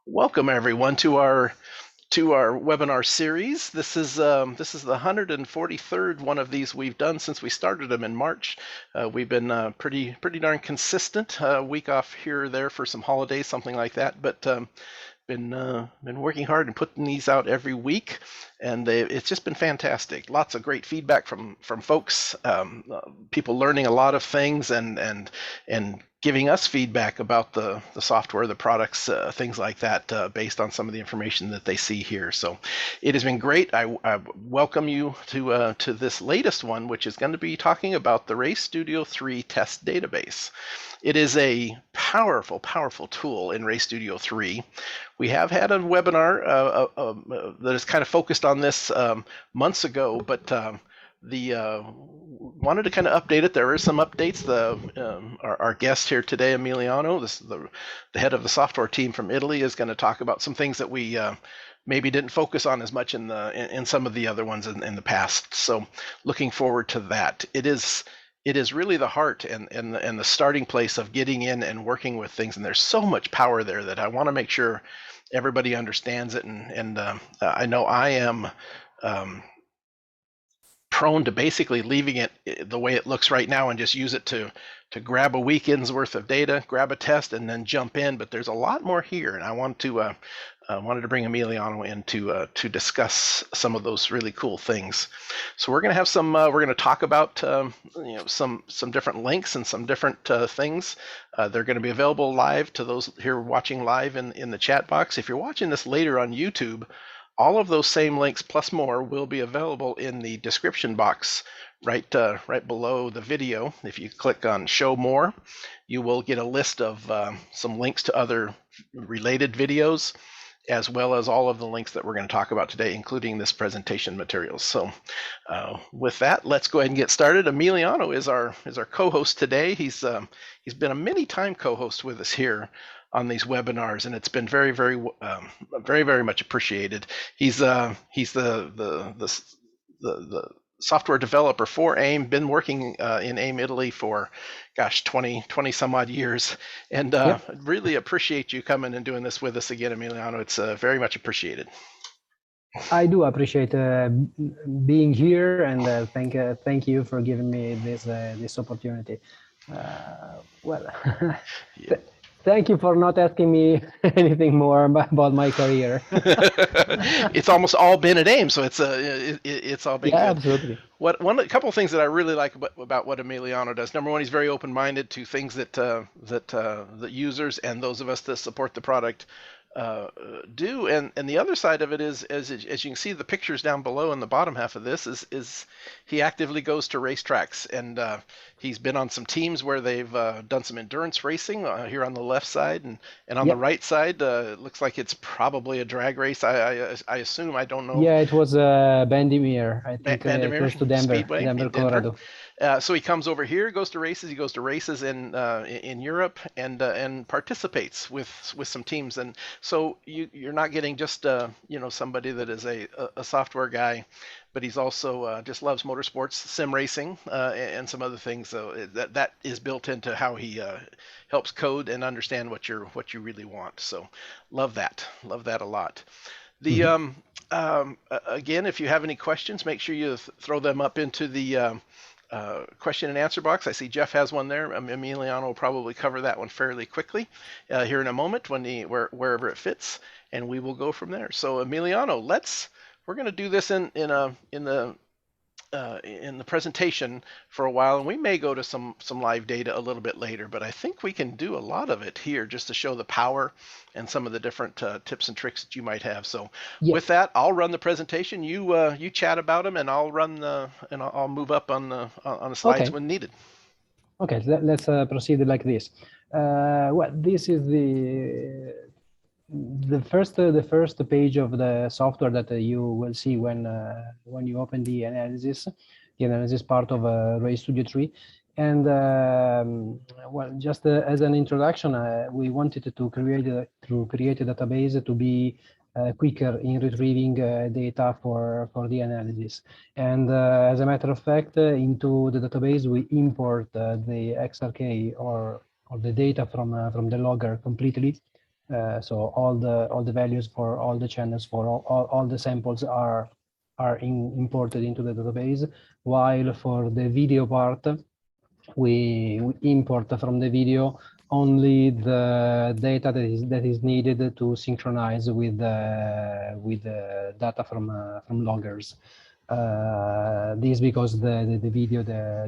Welcome everyone to our webinar series. This is the 143rd one of these we've done since we started them in March. We've been pretty darn consistent, a week off here or there for some holidays, something like that, but been working hard and putting these out every week, and it's just been fantastic. Lots of great feedback from folks, people learning a lot of things and giving us feedback about the software, the products, things like that, based on some of the information that they see here. So it has been great. I welcome you to this latest one, which is going to be talking about the RS3A Test Database. It is a powerful tool in RS 3. We have had a webinar that is kind of focused on this months ago, but wanted to kind of update it. There are some updates. Our guest here today, Emiliano, the head of the software team from Italy, is going to talk about some things that we maybe didn't focus on as much in some of the other ones in the past. So looking forward to that. It is really the heart and the starting place of getting in and working with things, and there's so much power there that I want to make sure everybody understands it. And I know I am prone to basically leaving it the way it looks right now and just use it to grab a weekend's worth of data, grab a test, and then jump in. But there's a lot more here, and I wanted to bring Emiliano in to discuss some of those really cool things. So we're going to have some. We're going to talk about some different links and some different things. They're going to be available live to those here watching live in the chat box. If you're watching this later on YouTube, all of those same links plus more will be available in the description box right below the video. If you click on Show More, you will get a list of some links to other related videos, as well as all of the links that we're going to talk about today, including this presentation materials. So with that, let's go ahead and get started. Emiliano is our co-host today. He's been a many-time co-host with us here on these webinars, and it's been very much appreciated. He's the software developer for AIM, been working in AIM Italy for, 20 some odd years, and really appreciate you coming and doing this with us again, Emiliano. It's very much appreciated. I do appreciate being here, and thank you for giving me this opportunity. Thank you for not asking me anything more about my career. It's almost all been at AIM, so it's all been good. Absolutely. A couple of things that I really like about what Emiliano does. Number one, he's very open-minded to things that the users and those of us that support the product do, and the other side of it is, as you can see the pictures down below in the bottom half of this, is he actively goes to racetracks, and he's been on some teams where they've done some endurance racing here on the left side, and on the right side it looks like it's probably a drag race. I assume, I don't know. Yeah, it was Bandimere, I think, close to Denver, Speedway, Denver, Colorado. So he comes over here, goes to races. He goes to races in Europe, and participates with some teams. And so you're not getting just somebody that is a software guy, but he's also just loves motorsports, sim racing, and some other things. So that is built into how he helps code and understand what you really want. So love that a lot. The again, if you have any questions, make sure you throw them up into the question and answer box. I see Jeff has one there. Emiliano will probably cover that one fairly quickly here in a moment wherever it fits, and we will go from there. So Emiliano, we're going to do this in the presentation for a while, and we may go to some live data a little bit later, but I think we can do a lot of it here just to show the power and some of the different tips and tricks that you might have. So with that, I'll run the presentation. You chat about them, and I'll run and I'll move up on the slides when needed. Okay, let's proceed like this. Well, this is the first page of the software that you will see when you open the analysis part of RS 3. And well, just as an introduction, we wanted to create a database to be quicker in retrieving data for the analysis. And as a matter of fact, into the database we import the XRK or the data from the logger completely. So all the values for all the channels for all the samples are imported into the database, while for the video part, we import from the video only the data that is needed to synchronize with the data from loggers. This because the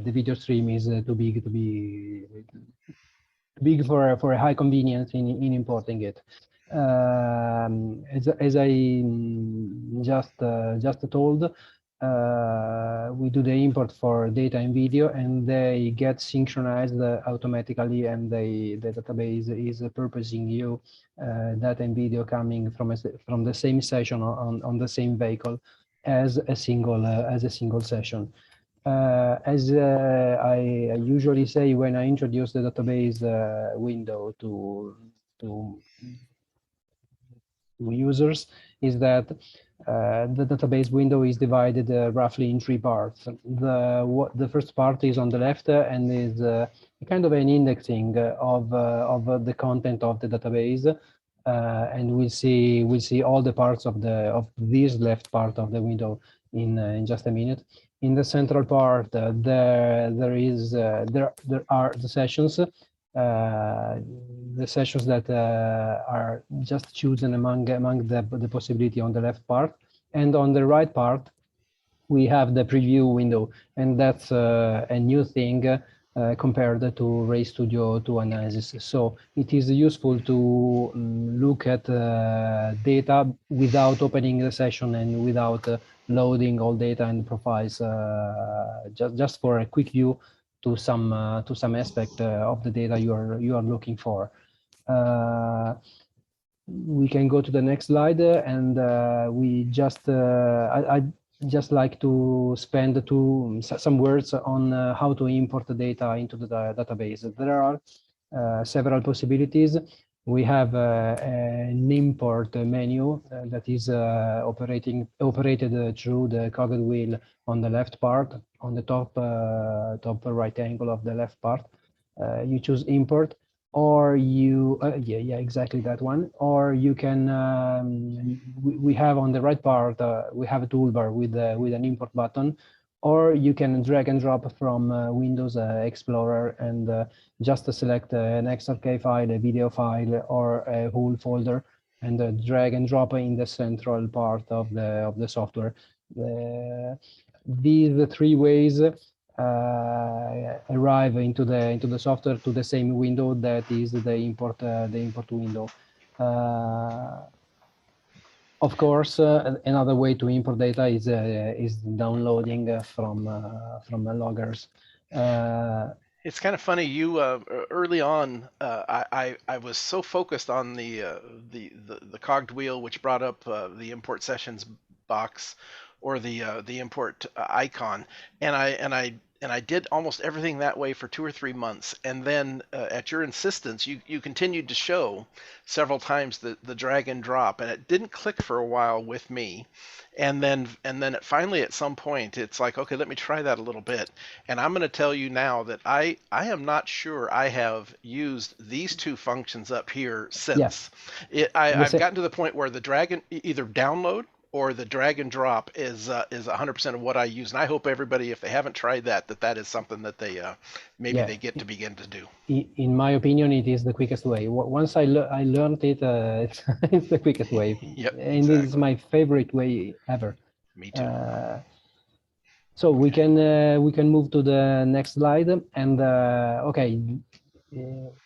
video stream is too big to be for a high convenience in importing it. As I just told, we do the import for data and video, and they get synchronized automatically, and the database is purposing you data and video coming from the same session on the same vehicle as a single session. As I usually say when I introduce the database window to users, is that the database window is divided roughly in three parts. The first part is on the left and is kind of an indexing of the content of the database, and we'll see all the parts of this left part of the window in just a minute. In the central part, there are the sessions. The sessions that are just chosen among the possibility on the left part, and on the right part we have the preview window, and that's a new thing compared to RayStudio 2 analysis. So it is useful to look at data without opening the session and without loading all data and profiles, just for a quick view to some aspect of the data you are looking for. We can go to the next slide, and we just I just like to spend some words on how to import the data into the database. There are several possibilities. We have an import menu that is operated through the cogwheel wheel on the left part, on the top right angle of the left part. You choose import, or you yeah, exactly that one. Or you can we have on the right part we have a toolbar with an import button, or you can drag and drop from Windows Explorer and just select an XRK file, a video file, or a whole folder, and drag and drop in the central part of the software. These three ways arrive into the software to the same window that is the import window. Of course, another way to import data is downloading from loggers. It's kind of funny. You early on, I was so focused on the cogged wheel, which brought up the import sessions box, or the import icon, and I did almost everything that way for 2 or 3 months, and then at your insistence, you continued to show several times the drag and drop, and it didn't click for a while with me, and then it finally at some point it's like, okay, let me try that a little bit, and I'm going to tell you now that I am not sure I have used these two functions up here since. I've gotten to the point where the drag and either download or the drag and drop is 100% of what I use, and I hope everybody, if they haven't tried that is something that they maybe they get to begin to do. In my opinion, it is the quickest way. Once I learned it, it's the quickest way. Yep, and exactly. It's my favorite way ever. Me too. So we can move to the next slide, and okay.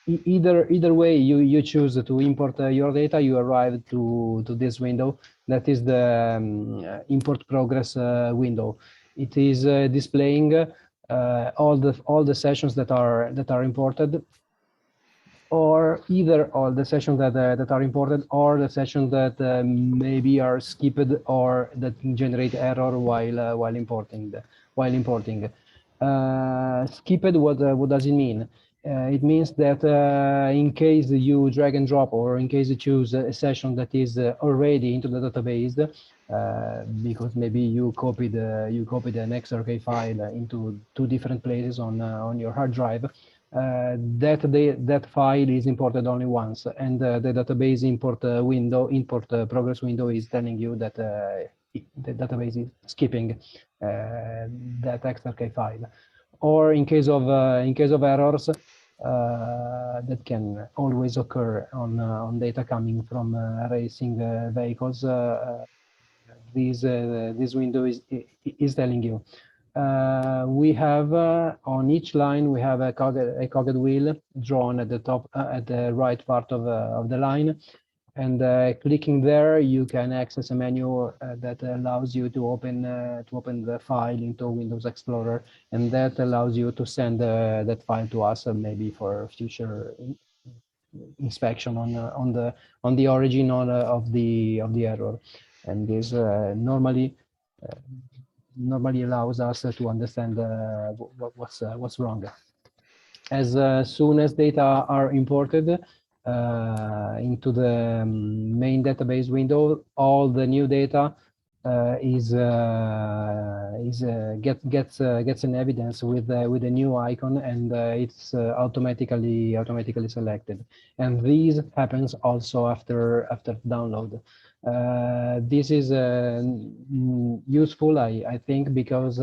Either way you choose to import your data, you arrive to this window. That is the import progress window. It is displaying all the sessions that are imported, or either all the sessions that are imported, or the sessions that maybe are skipped or that generate error while importing. Skipped, what does it mean? It means that in case you drag and drop, or in case you choose a session that is already into the database, because maybe you copied an XRK file into 2 different places on your hard drive, that file is imported only once, and the database import progress window is telling you that the database is skipping that XRK file. Or in case of errors that can always occur on data coming from racing vehicles, this window is telling you. We have on each line we have a cogged wheel drawn at the top at the right part of the line, and clicking there you can access a menu that allows you to open the file into Windows Explorer, and that allows you to send that file to us maybe for future inspection on the origin of the error, and this normally allows us to understand what's wrong. As soon as data are imported into the main database window, all the new data gets an evidence with a new icon, and it's automatically selected. And this happens also after download. This is useful, I think, because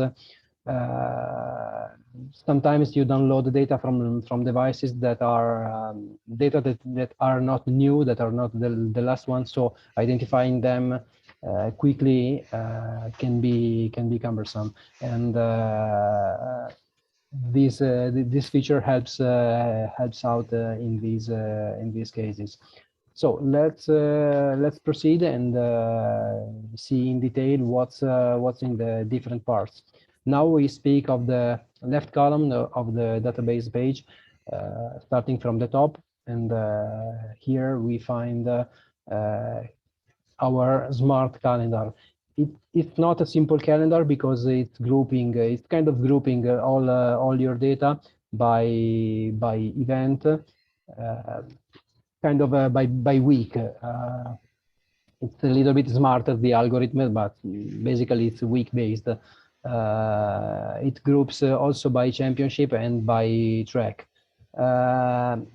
sometimes you download the data from devices that are data that are not new, that are not the last one. So identifying them quickly can be cumbersome, and this feature helps out in these cases. So let's proceed and see in detail what's in the different parts. Now we speak of the left column of the database page, starting from the top, and here we find our smart calendar. It's not a simple calendar because it's kind of grouping all your data by event, kind of by week. It's a little bit smarter, the algorithm, but basically it's week based. It groups also by championship and by track. On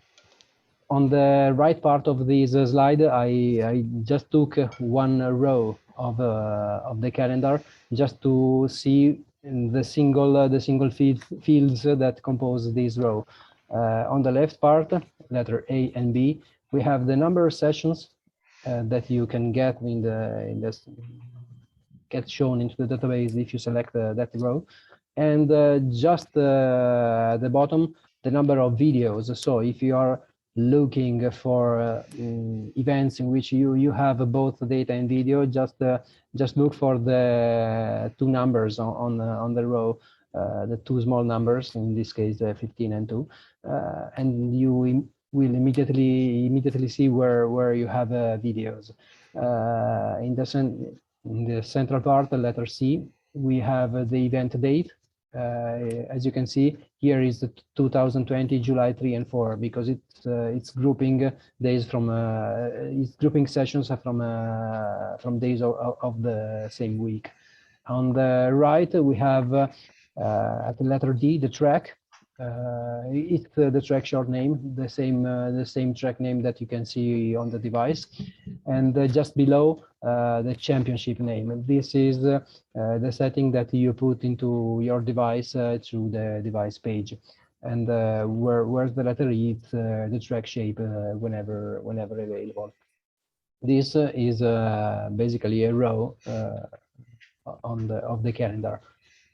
the right part of this slide, I just took one row of the calendar just to see the single fields that compose this row. On the left part, letter A and B, we have the number of sessions that you can get get shown into the database if you select that row, and just the bottom, the number of videos. So if you are looking for events in which you have both data and video, just look for the two numbers on the row, the two small numbers, in this case 15 and 2, and you will immediately see where you have videos. In the central part, letter C, we have the event date. As you can see, here is the 2020 July 3 and 4, because it's grouping days from it's grouping sessions from days of the same week. On the right, we have at the letter D, the track. It's the track short name, the same track name that you can see on the device, and just below the championship name. This is the setting that you put into your device through the device page, and where's the letter E, it's the track shape whenever available. This is basically a row of the calendar.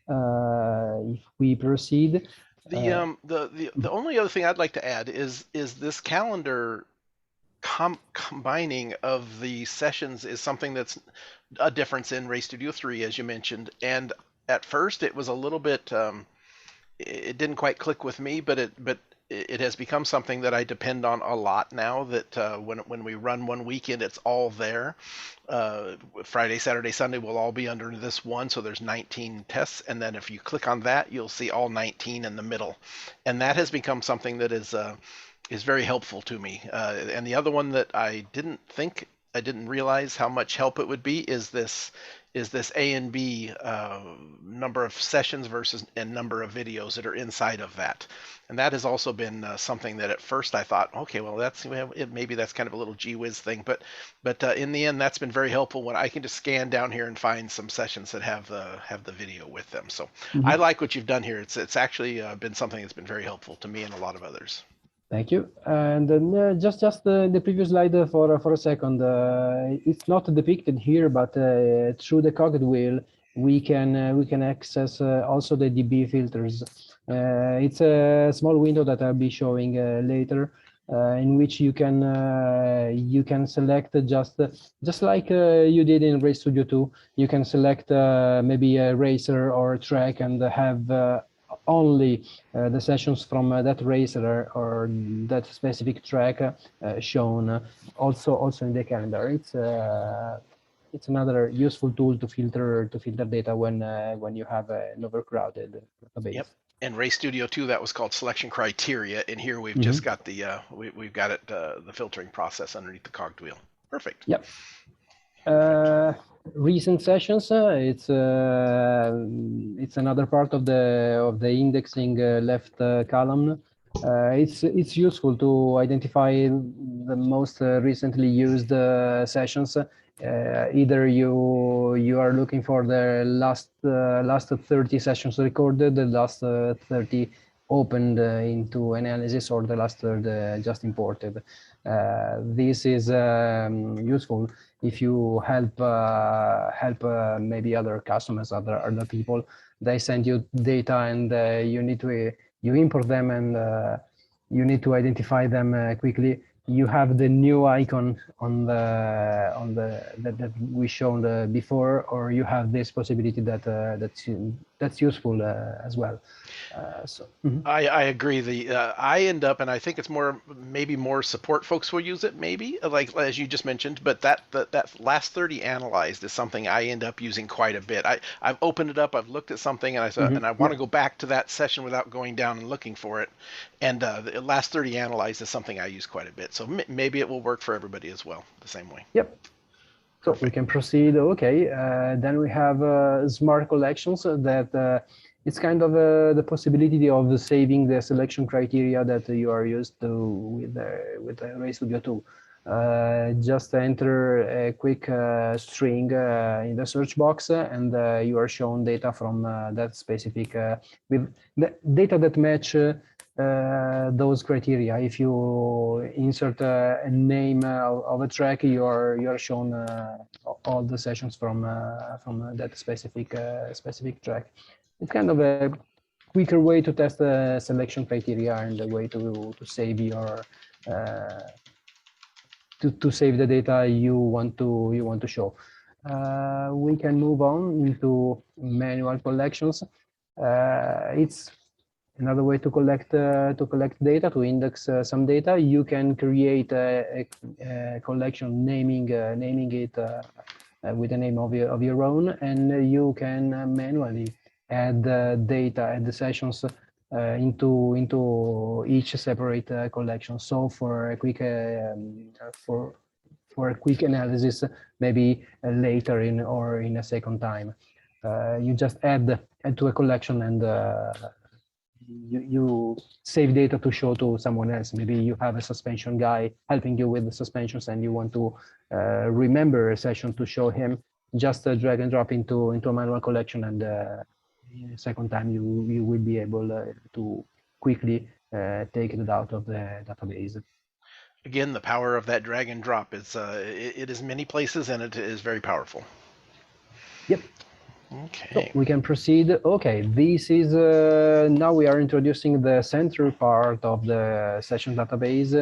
If we proceed. The only other thing I'd like to add is this calendar combining of the sessions is something that's a difference in Race Studio 3, as you mentioned. And at first it was a little bit, it didn't quite click with me, but it has become something that I depend on a lot now, that when we run one weekend, it's all there. Friday, Saturday, Sunday will all be under this one, so there's 19 tests, and then if you click on that, you'll see all 19 in the middle, and that has become something that is very helpful to me. And the other one that I didn't realize how much help it would be is this is this A and B number of sessions versus and number of videos that are inside of that. And that has also been something that at first I thought, okay, well, maybe that's kind of a little gee whiz thing, but in the end, that's been very helpful when I can just scan down here and find some sessions that have the video with them. So I like what you've done here. It's actually been something that's been very helpful to me and a lot of others. Thank you. And just the previous slide for a second. It's not depicted here, but through the cog wheel, we can access also the DB filters. It's a small window that I'll be showing later, in which you can select just like you did in Race Studio 2. You can select maybe a racer or a track and have only the sessions from that racer or that specific track shown also in the calendar. It's another useful tool to filter data when you have an overcrowded database. Yep. And Race Studio 2, that was called selection criteria, and here we've just got the we've got it the filtering process underneath the cogged wheel. Perfect. Yep. Recent sessions, it's another part of the indexing left column. It's useful to identify the most recently used sessions. Either you are looking for the last 30 sessions recorded, the last 30 opened into analysis, or the last third just imported. This is useful if you help maybe other customers, other people. They send you data and you import them, and you need to identify them quickly. You have the new icon on that we shown before, or you have this possibility that's useful as well. I agree. I end up, and I think it's maybe more support folks will use it, maybe like as you just mentioned. But that last 30 analyzed is something I end up using quite a bit. I've opened it up, I've looked at something, and I want to go back to that session without going down and looking for it. And the last 30 analyzed is something I use quite a bit. So maybe it will work for everybody as well, the same way. Yep. So we can proceed. Okay. Then we have smart collections that. It's kind of the possibility of saving the selection criteria that you are used to with Race Studio 2. Just enter a quick string in the search box, and you are shown data from that specific with the data that match those criteria. If you insert a name of a track, you are shown all the sessions from that specific track. It's kind of a quicker way to test the selection criteria and a way to save your to save the data you want to show. We can move on into manual collections. It's another way to collect data, to index some data. You can create a collection, naming it with the name of your own, and you can manually add data, add the sessions into each separate collection. So for a quick analysis, maybe later in a second time, you just add to a collection, and you save data to show to someone else. Maybe you have a suspension guy helping you with the suspensions, and you want to remember a session to show him. Just drag and drop into a manual collection, and second time you will be able to quickly take it out of the database. Again, the power of that drag and drop is it is many places, and it is very powerful. Yep. Okay. So we can proceed. Okay, this is now we are introducing the central part of the session database,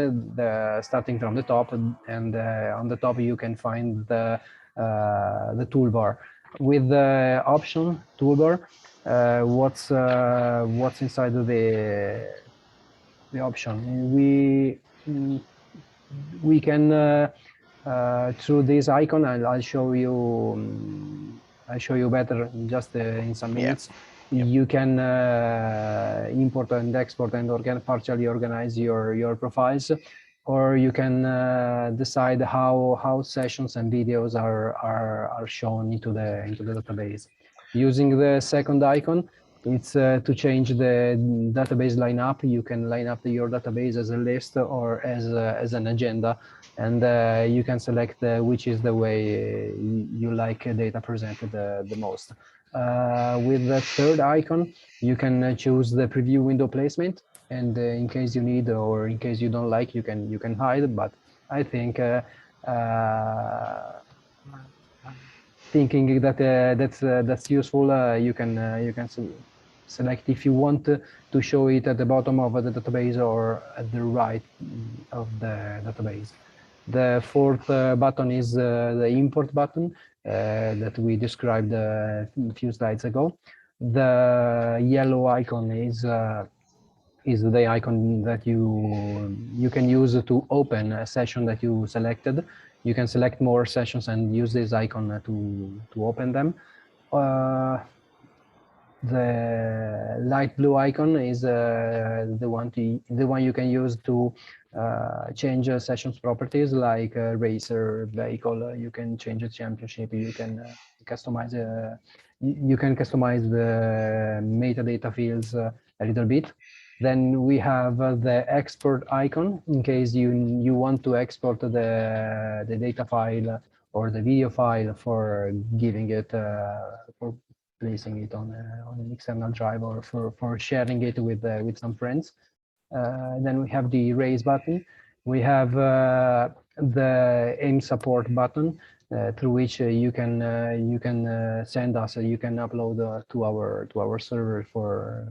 starting from the top, and on the top you can find the toolbar with the option toolbar. What's inside of the option? We can through this icon, I'll show you better just in some minutes. Yep. You can import and export and partially organize your profiles. or you can decide how sessions and videos are shown into the database. Using the second icon, it's to change the database lineup. You can line up your database as a list or as an agenda, and you can select which is the way you like data presented the most. With the third icon, you can choose the preview window placement, and in case you need or in case you don't like, you can hide. But I think thinking that that's useful, you can select if you want to show it at the bottom of the database or at the right of the database. The fourth button is the import button that we described a few slides ago. The yellow icon is the icon that you can use to open a session that you selected. You can select more sessions and use this icon to open them. The light blue icon is the one you can use to change sessions properties, like racer, vehicle. You can change the championship. You can customize the metadata fields a little bit. Then we have the export icon in case you want to export the data file or the video file for giving it for placing it on an external drive or for sharing it with some friends. Then we have the raise button. We have the aim support button through which you can send us, you can upload to our server for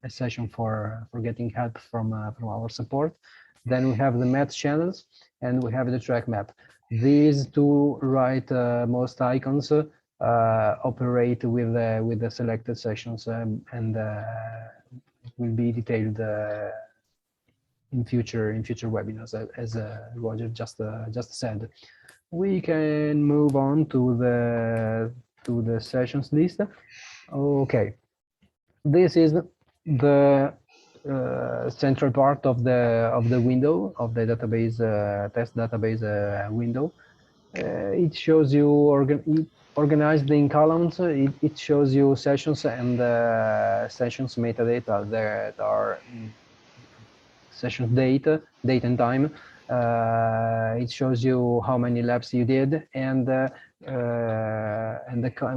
a session for getting help from our support. Then we have the math channels, and we have the track map. These two most icons operate with the selected sessions, and will be detailed in future webinars, as Roger just said. We can move on to the sessions list. Okay, this is the central part of the window of the database test database window. It shows you organized in columns. It shows you sessions and sessions metadata that are session date and time. It shows you how many laps you did, and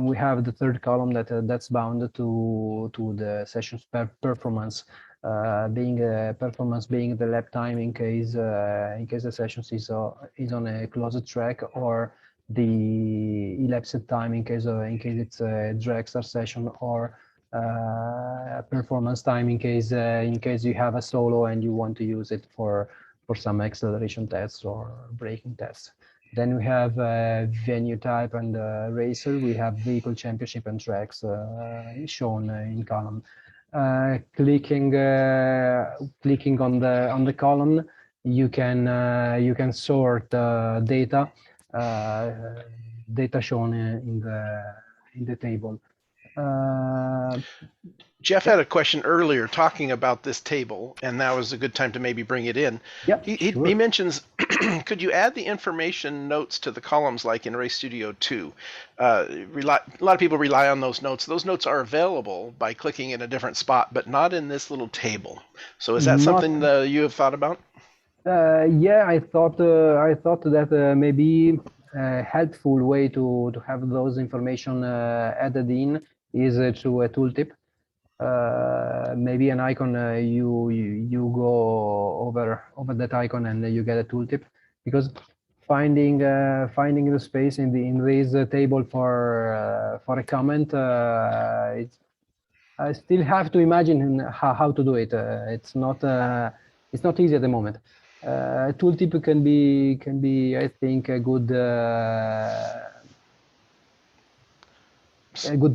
we have the third column that's bound to the sessions performance, being the lap time in case the session is on a closed track, or the elapsed time in case it's a dragster session, or performance time in case you have a solo and you want to use it for some acceleration tests or braking tests. Then we have venue type and racer. We have vehicle, championship, and tracks shown in column. Clicking on the column, you can sort data shown in the table. Jeff had a question earlier talking about this table, and now is a good time to maybe bring it in. Yeah, he mentions, could you add the information notes to the columns like in Race Studio 2? A lot of people rely on those notes. Those notes are available by clicking in a different spot, but not in this little table. So is that something you have thought about? Yeah, I thought that maybe a helpful way to have those information added in is through a tooltip. Maybe an icon, you go over that icon and you get a tooltip, because finding the space in this table for a comment, I still have to imagine how to do it. It's not easy at the moment. A tooltip can be I think a good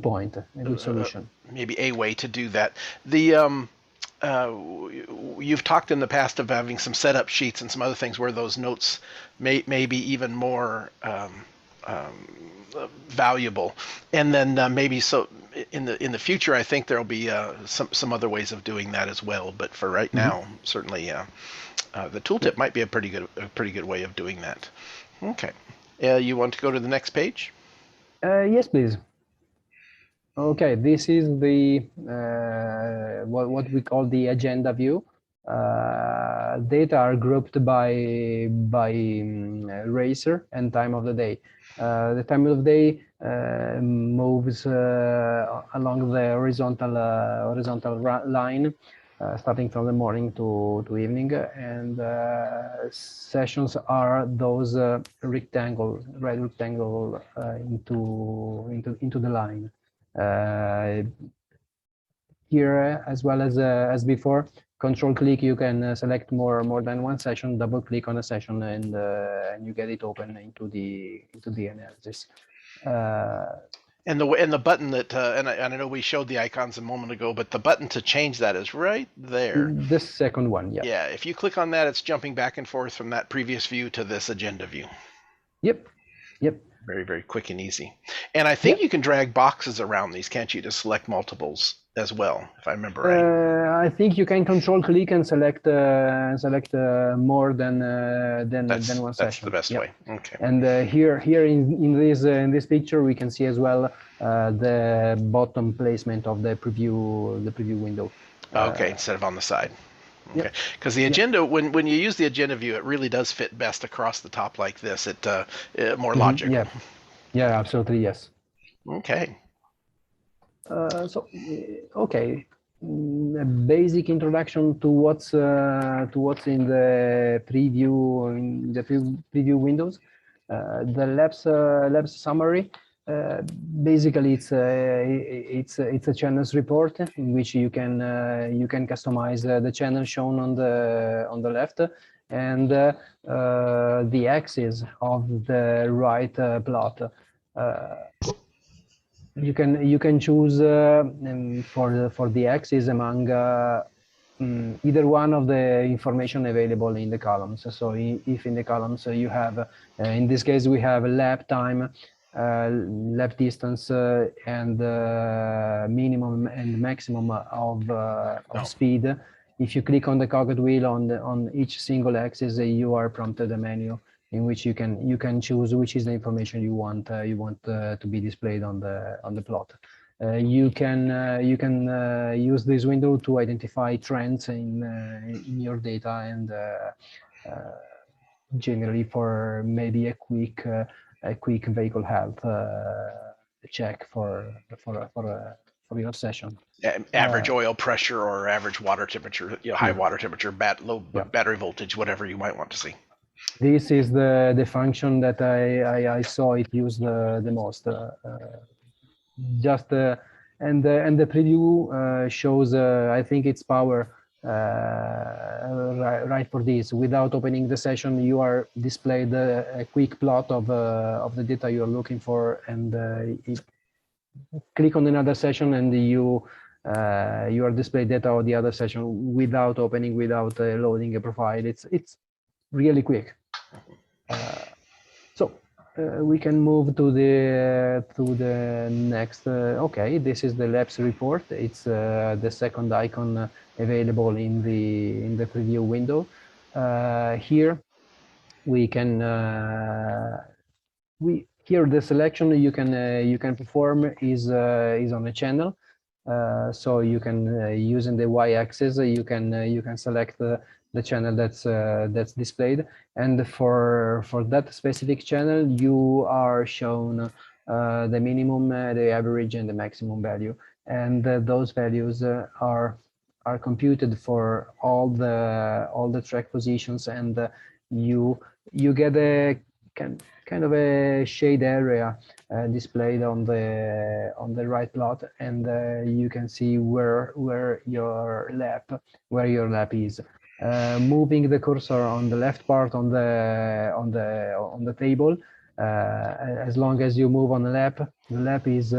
point, a good solution. Maybe a way to do that. The you've talked in the past of having some setup sheets and some other things where those notes may be even more valuable, and then maybe so in the future I think there'll be some other ways of doing that as well. But for right now, certainly The tooltip might be a pretty good way of doing that. Okay. You want to go to the next page? Yes, please. Okay, this is the what we call the agenda view. Data are grouped by racer and time of the day. The time of the day moves along the horizontal line, starting from the morning to evening, and sessions are those red rectangle into the line. Here, as well as before, control click, you can select more than one session, double click on a session, and you get it open into the analysis. And the button that and I know we showed the icons a moment ago, but the button to change that is right there. The second one, yeah. Yeah, if you click on that, it's jumping back and forth from that previous view to this agenda view. Yep. Very, very quick and easy. And I think you can drag boxes around these, can't you, to select multiples as well, if I remember right? I think you can control click and select more than one session. That's the best way. Okay. And here in this picture, we can see as well the bottom placement of the preview window. Okay, instead of on the side. Okay, because the agenda, when you use the agenda view, it really does fit best across the top like this. It more logical. Yeah, absolutely, yes. Okay. Okay, a basic introduction to what's in the preview windows. The labs summary. Basically, it's a channels report in which you can customize the channel shown on the left and the axis of the right plot. You can choose for the axis among either one of the information available in the columns. So if in the columns you have, in this case, we have lap time, lap distance, and minimum and maximum of speed. If you click on the cog wheel on each single axis, you are prompted a menu in which you can choose which is the information you want to be displayed on the plot. You can use this window to identify trends in your data and generally for maybe a quick vehicle health check for your session. Average oil pressure or average water temperature, high water temperature, low battery voltage, whatever you might want to see. This is the function that I saw it used the most. And the preview shows I think its power right for this. Without opening the session, you are displayed a quick plot of the data you are looking for, and click on another session and you are displayed data of the other session without opening, without loading a profile. It's really quick. So we can move to the next. Okay, this is the labs report. It's the second icon available in the preview window. Here we can here the selection you can perform is on a channel. So you can using the y-axis you can select the channel that's displayed, and for that specific channel you are shown the minimum, the average, and the maximum value, and those values are computed for all the track positions, and you get a kind of a shade area displayed on the right plot, and you can see where your lap is. Moving the cursor on the left part on the table, as long as you move on the lap is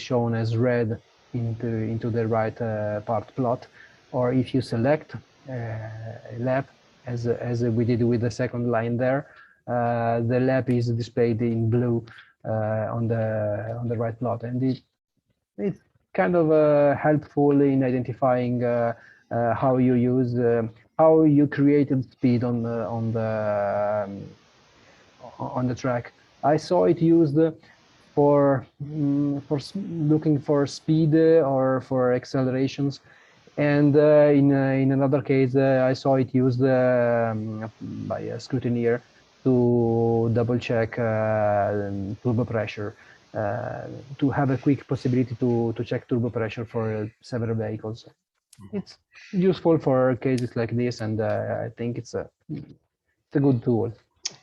shown as red into the right part plot, or if you select a lap as we did with the second line there, the lap is displayed in blue on the right plot, and it's kind of helpful in identifying how you use how you created speed on the track. I saw it used for looking for speed or for accelerations, and in another case I saw it used by a scrutineer to double check turbo pressure, to have a quick possibility to check turbo pressure for several vehicles. It's useful for cases like this, and I think it's a good tool.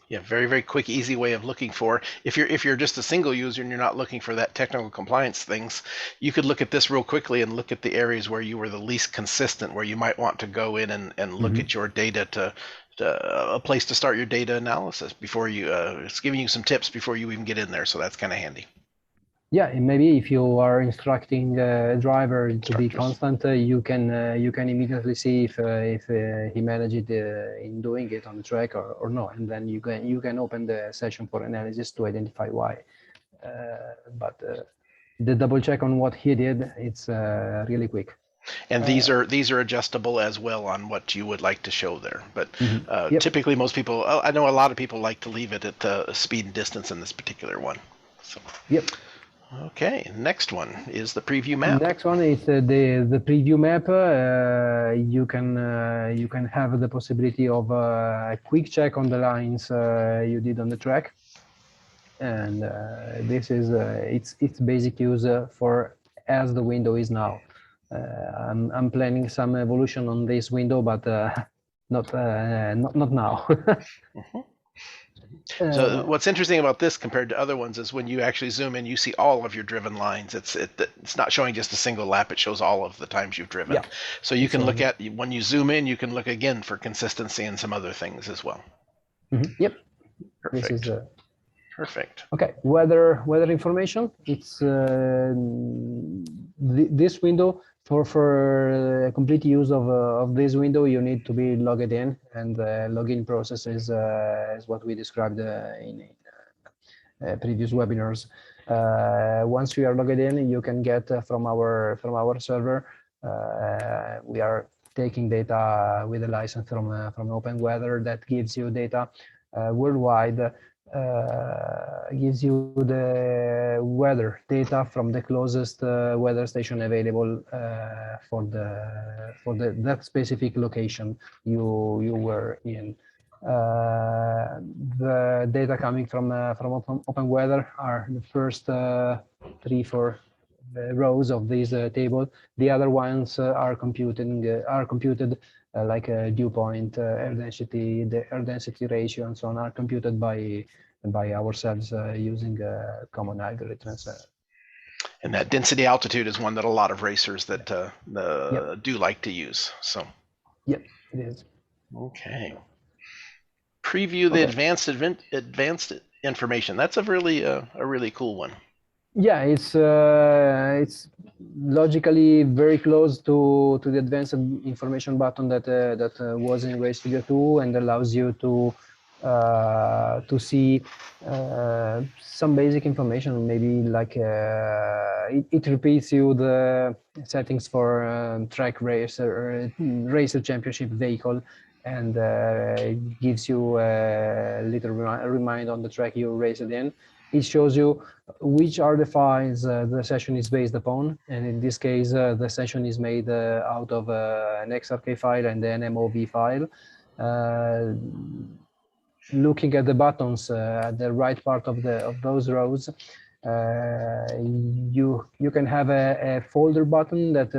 Yeah, very, very quick, easy way of looking for, if you're just a single user and you're not looking for that technical compliance things, you could look at this real quickly and look at the areas where you were the least consistent, where you might want to go in and look at your data to a place to start your data analysis before you it's giving you some tips before you even get in there, so that's kind of handy. Yeah, and maybe if you are instructing a driver to be constant, you can immediately see if he managed in doing it on the track or no, and then you can open the session for analysis to identify why. But the double check on what he did, it's really quick. And these are adjustable as well on what you would like to show there. But Yep. typically, most people, I know a lot of people like to leave it at speed and distance in this particular one. So. Yep. Okay, next one is the preview map. Next one is the preview map. You can have the possibility of a quick check on the lines you did on the track, and this is its basic use for as the window is now. I'm planning some evolution on this window, but not now. So what's interesting about this compared to other ones is when you actually zoom in, you see all of your driven lines. It's not showing just a single lap; it shows all of the times you've driven. Yeah. So you can look at, when you zoom in, you can look again for consistency and some other things as well. Yep. Perfect. This is perfect. Okay, weather information. It's this window. For complete use of this window, you need to be logged in, and the login process is what we described in previous webinars. Once you are logged in, you can get from our server. We are taking data with a license from Open Weather that gives you data worldwide. Gives you the weather data from the closest weather station available for that specific location you were in. The data coming from Open Weather are the first 3-4 rows of this table. The other ones are computed like dew point, air density, the air density ratio, and so on, are computed by ourselves using common algorithms. And that density altitude is one that a lot of racers that do like to use. So. Yep, it is. Okay. Preview the advanced information. That's a really cool one. Yeah, it's logically very close to the advanced information button that was in Race Studio 2, and allows you to see some basic information. Maybe like it repeats you the settings for track racer championship vehicle, and it gives you a little reminder on the track you raced in. It shows you which are the files the session is based upon, and in this case the session is made out of an XRK file and an MOV file. Looking at the buttons at the right part of those rows, you can have a folder button that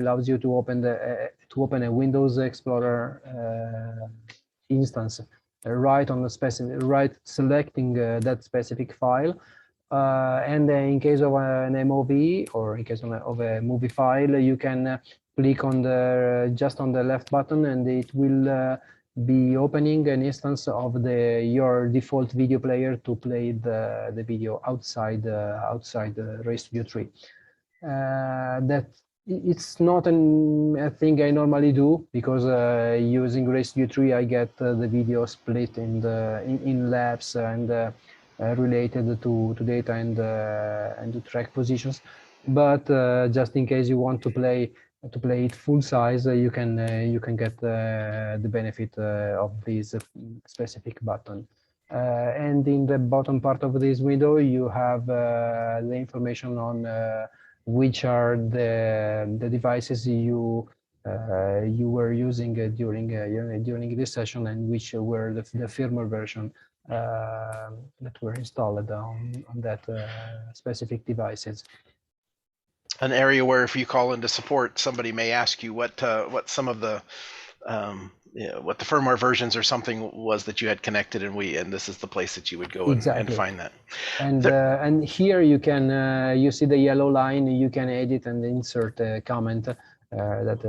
allows you to open a Windows Explorer instance. Right on the selecting that specific file, and in case of an MOV or in case of a movie file, you can click on just on the left button, and it will be opening an instance of your default video player to play the video outside Race Studio 3. That it's not a thing I normally do, because using Race Studio 3 I get the video split in laps and related to data and to track positions. But just in case you want to play to play it full size, you can get the benefit of this specific button. And in the bottom part of this window, you have the information on which are the devices you were using during this session, and which were the firmware version that were installed on that specific devices. An area where if you call into support, somebody may ask you what some of the what the firmware versions or something was that you had connected, and this is the place that you would go and find that. And here you can you see the yellow line. You can edit and insert a comment that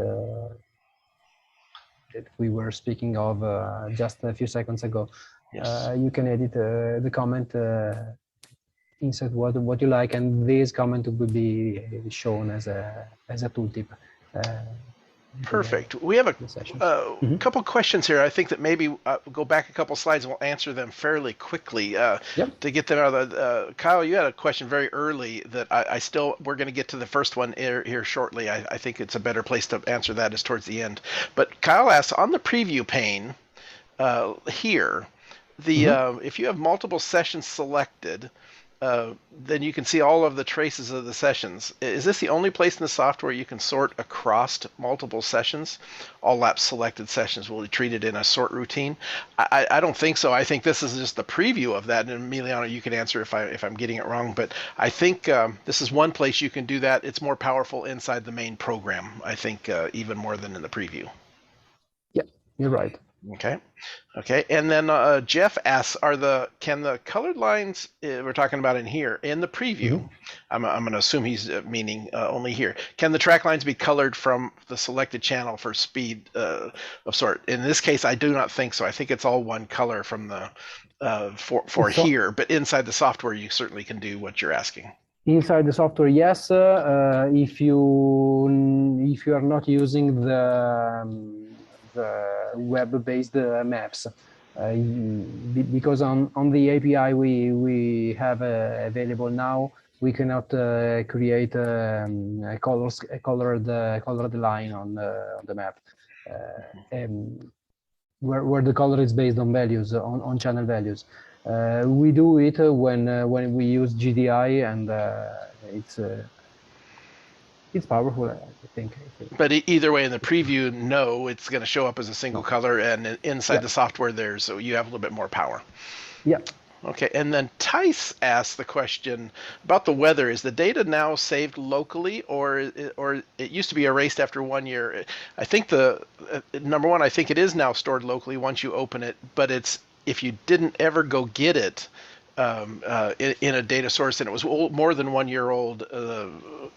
we were speaking of just a few seconds ago. Yes. You can edit the comment, insert what you like, and this comment will be shown as a tooltip. Perfect. We have a couple questions here. I think that maybe go back a couple slides and we'll answer them fairly quickly to get them out of the. Kyle, you had a question very early that we're going to get to the first one here shortly. I think it's a better place to answer that is towards the end. But Kyle asks, on the preview pane here, if you have multiple sessions selected, then you can see all of the traces of the sessions. Is this the only place in the software you can sort across multiple sessions? All lap selected sessions will be treated in a sort routine. I don't think so. I think this is just the preview of that. And Emiliano, you can answer if I'm getting it wrong. But I think this is one place you can do that. It's more powerful inside the main program, I think, even more than in the preview. Yeah, you're right. Okay. And then Jeff asks, can the colored lines we're talking about in here in the preview? I'm going to assume he's meaning only here. Can the track lines be colored from the selected channel for speed of sort? In this case, I do not think so. I think it's all one color from the for here, but inside the software, you certainly can do what you're asking. Inside the software, yes. If you are not using the web-based maps, because on the API we have available now, we cannot create a colored line on the map, where the color is based on values, on channel values. We do it when we use GDI, and it's powerful, I think. But either way, in the preview, no, it's going to show up as a single color, and inside the software so you have a little bit more power. Yeah. Okay, and then Tice asked the question about the weather. Is the data now saved locally, or it used to be erased after 1 year? I think number one, I think it is now stored locally once you open it, but it's if you didn't ever go get it in a data source and it was more than 1 year old,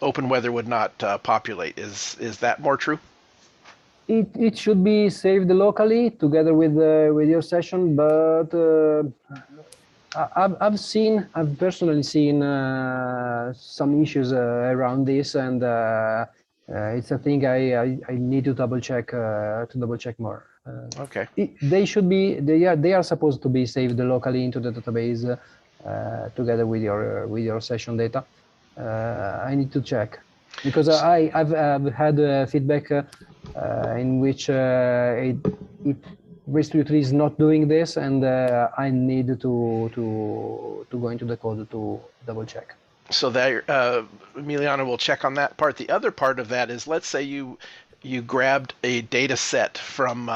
open weather would not populate. Is that more true? It should be saved locally together with your session, but I've personally seen some issues around this, and it's a thing I need to double check more. Okay. They are supposed to be saved locally into the database together with your session data. I need to check, because I've had feedback in which RS3A 3 is not doing this, and I need to go into the code to double check. So there, Emiliano will check on that part. The other part of that is, let's say you grabbed a data set from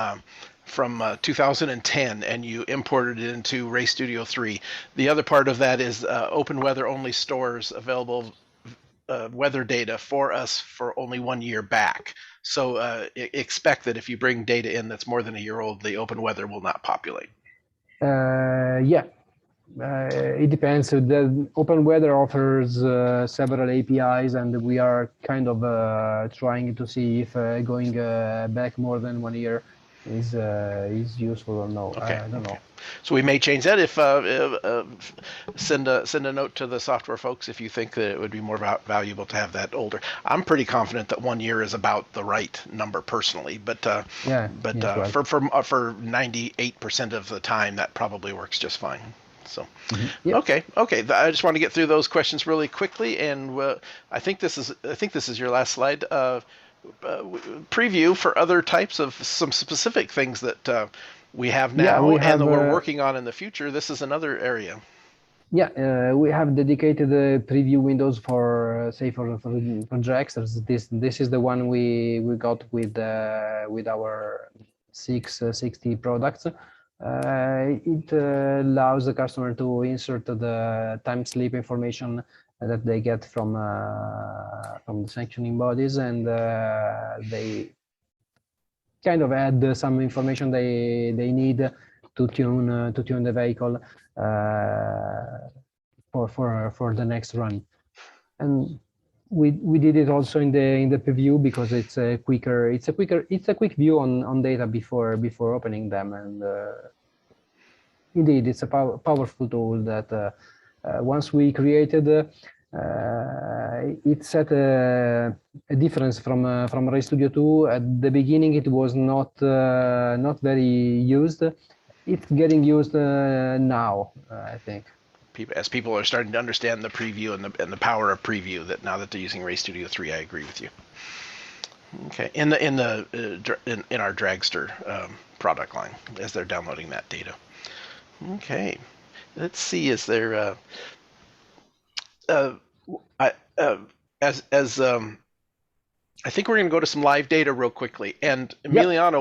2010 and you imported it into RStudio 3. The other part of that is Open Weather only stores available weather data for us for only 1 year back. So expect that if you bring data in that's more than a year old, the Open Weather will not populate. Yeah. It depends. The Open Weather offers several APIs, and we are kind of trying to see if going back more than 1 year is useful or no. Okay. I don't know. So we may change that if send a note to the software folks if you think that it would be more valuable to have that older. I'm pretty confident that 1 year is about the right number personally, but for 98% of the time that probably works just fine. So, okay. I just want to get through those questions really quickly, and I think this is your last slide. preview for other types of some specific things that we have Yeah, now we and have that we're working on in the future. This is another area. we have dedicated preview windows for say for dragsters. This is the one we got with our 660 products. It allows the customer to insert the time slip information that they get from the sanctioning bodies, and they kind of add some information they need to tune the vehicle for the next run. And we did it also in the preview because it's a quick view on data before opening them. And indeed, it's a powerful tool that once we created, it set a difference from RayStudio 2. At the beginning, it was not very used. It's getting used now, I think. As people are starting to understand the preview and the power of preview, that now that they're using RayStudio 3, I agree with you. Okay, in our Dragster product line as they're downloading that data. Okay, let's see. Is there I think we're going to go to some live data real quickly. And Emiliano,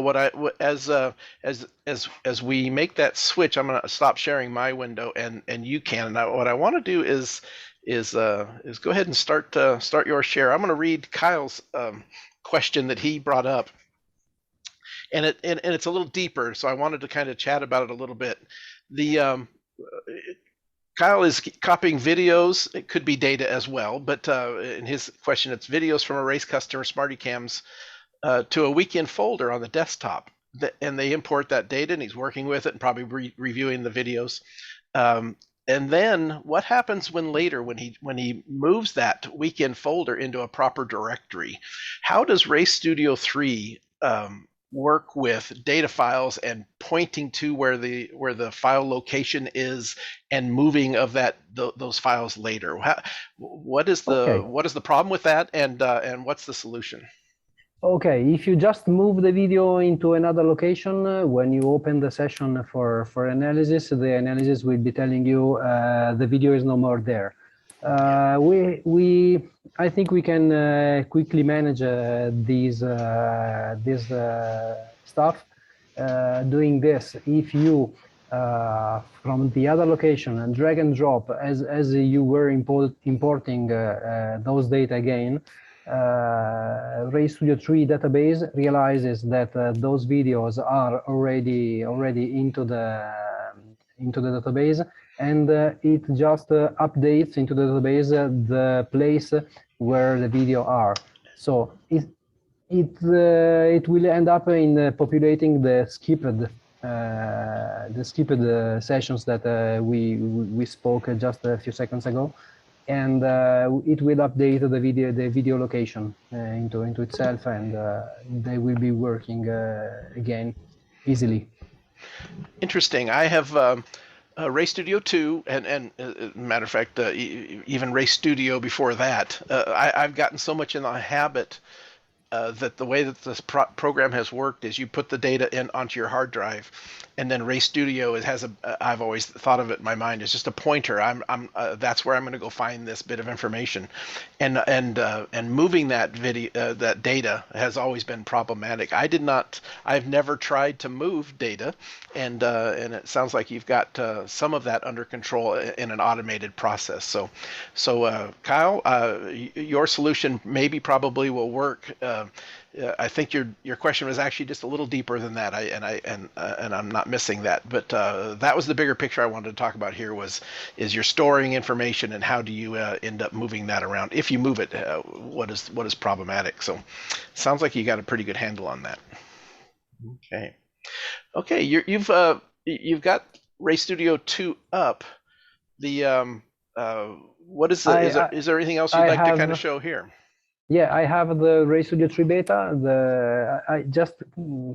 as we make that switch, I'm going to stop sharing my window, and you can. And what I want to do is go ahead and start your share. I'm going to read Kyle's question that he brought up, and it's a little deeper. So I wanted to kind of chat about it a little bit. Kyle is copying videos. It could be data as well, but in his question, it's videos from a race customer SmartyCams to a weekend folder on the desktop, and they import that data, and he's working with it and probably reviewing the videos. And then what happens when he moves that weekend folder into a proper directory? How does RayStudio 3 work with data files and pointing to where the file location is and moving of those files later? What is the problem with that, and what's the solution? Okay, if you just move the video into another location, when you open the session for analysis, the analysis will be telling you the video is no more there. I think we can quickly manage this stuff doing this. If you from the other location and drag and drop as you were importing those data again, RayStudio 3 database realizes that those videos are already into the database, and it just updates into the database the place where the video are. So it will end up in populating the skipped sessions that we spoke just a few seconds ago, and it will update the video location into itself, and they will be working again easily. Interesting. I have RayStudio 2, and matter of fact, even RayStudio before that. I've gotten so much in the habit that the way that this program has worked is you put the data in onto your hard drive, and then RayStudio I've always thought of it in my mind as just a pointer. That's where I'm going to go find this bit of information, and moving that that data has always been problematic. I've never tried to move data, and it sounds like you've got some of that under control in an automated process. So Kyle, your solution probably will work. I think your question was actually just a little deeper than that, and I'm not missing that. But that was the bigger picture I wanted to talk about here. Is you're storing information, and how do you end up moving that around? If you move it, what is problematic? So, sounds like you got a pretty good handle on that. Okay, you've got RayStudio 2 up. What is is there anything else you'd like to kind of show here? Yeah, I have the RayStudio 3 beta. I just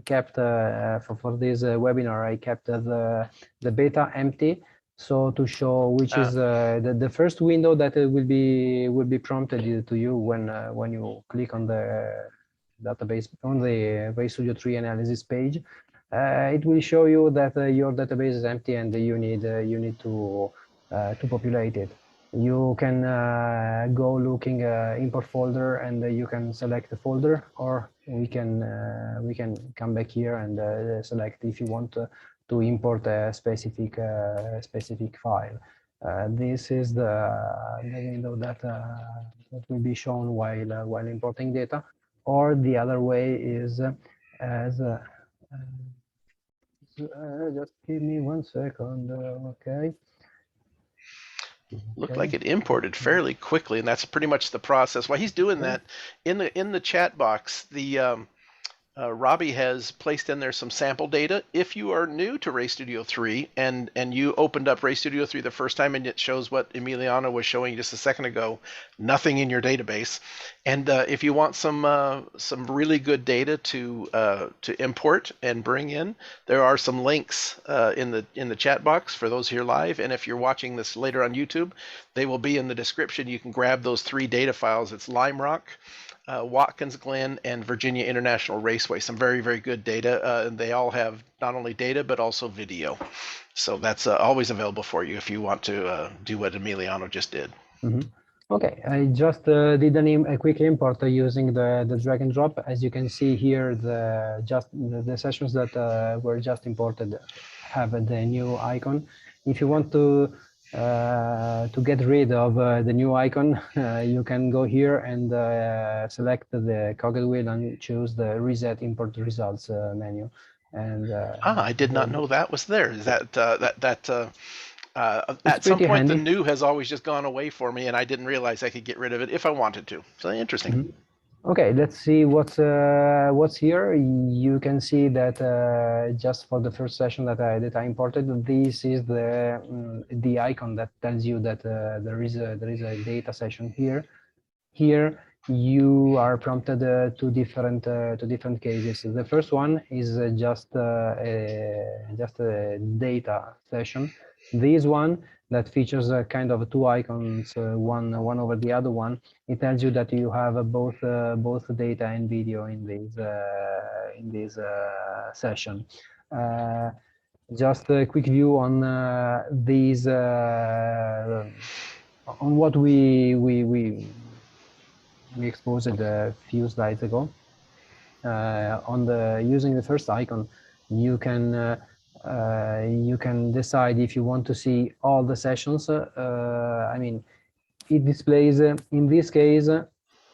kept for this webinar. I kept the beta empty, so to show which is the first window that will be prompted to you when you click on the database, on the Ray Studio 3 analysis page, it will show you that your database is empty and you need to populate it. You can go looking import folder and you can select the folder, or we can come back here and select if you want to import a specific file. This is the window that will be shown while importing data, or the other way is as just give me 1 second. Okay. Looked like it imported fairly quickly, and that's pretty much the process. While he's doing that, in the chat box, the Robbie has placed in there some sample data. If you are new to Ray Studio 3 and you opened up Ray Studio 3 the first time and it shows what Emiliano was showing just a second ago, nothing in your database. And if you want some really good data to import and bring in, there are some links in the chat box for those here live. And if you're watching this later on YouTube, they will be in the description. You can grab those 3 data files. It's Lime Rock, Watkins Glen, and Virginia International Raceway. Some very, very good data. And they all have not only data, but also video. So that's always available for you if you want to do what Emiliano just did. Mm-hmm. Okay, I just did a quick import using the drag and drop. As you can see here, the sessions that were just imported have the new icon. If you want to get rid of the new icon, you can go here and select the coggle wheel and choose the reset import results menu. And I did not know that was there. Is that at some point handy. the new has always just gone away for me, and I didn't realize I could get rid of it if I wanted to. So interesting. Mm-hmm. Okay, let's see what's here. You can see that just for the first session that I imported, this is the icon that tells you that there is a data session here. Here you are prompted to different cases. The first one is just a data session. This one that features kind of 2 icons, one over the other one. It tells you that you have both data and video in this session. Just a quick view on these on what we exposed a few slides ago. Using the first icon, you can decide if you want to see all the sessions. I mean, it displays in this case,